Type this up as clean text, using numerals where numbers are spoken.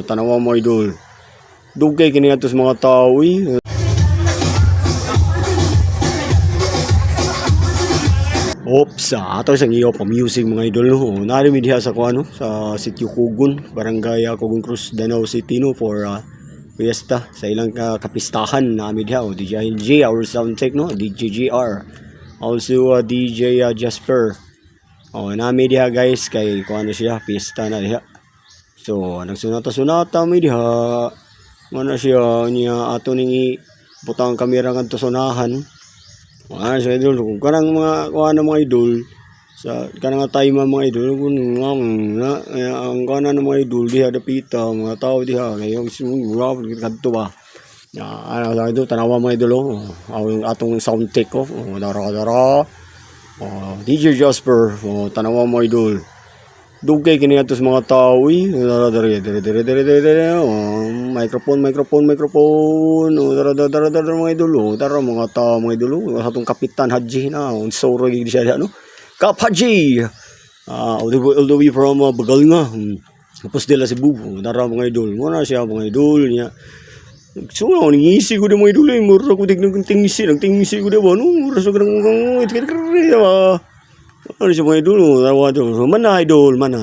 tanawa mo idol. Dugay kini atos mga tao Oops, ato isang iyo pa music mga idol no. Narimi diha sa kuano sa Sitio Kugon, Barangay Kugon Cruz, Danau City no for fiesta sa ilang kapistahan namin diha DJ J our sound check no, DJ GR. Also DJ Jasper. Nami diha guys kay kuano siya fiesta na diha. So nagsunata-sunata mi diha. Mana siya niya ato ning butang kamera ngadto sonahan. So idol kung kanang mga idol sa kanang time mga idol kun ang kanang mga idol diha dapita mga tao diha kay yung mura kadto ba ano sa idol tanawa mga idol atong sound check dara DJ Jasper tanawa mga idol dugay kini atos mga tao microphone dara mga idol dara mga tao mga idol sa atong kapitan Haji na unsoro gid siya ano Kap Haji all the way from Bagalnga tapos dila Cebu dara mga idol mo na siya mga idol niya so ngisi ko de mga idol mura ko tignan tingisi ko de ba no mura so kanang ano siya mga idol mana idol mana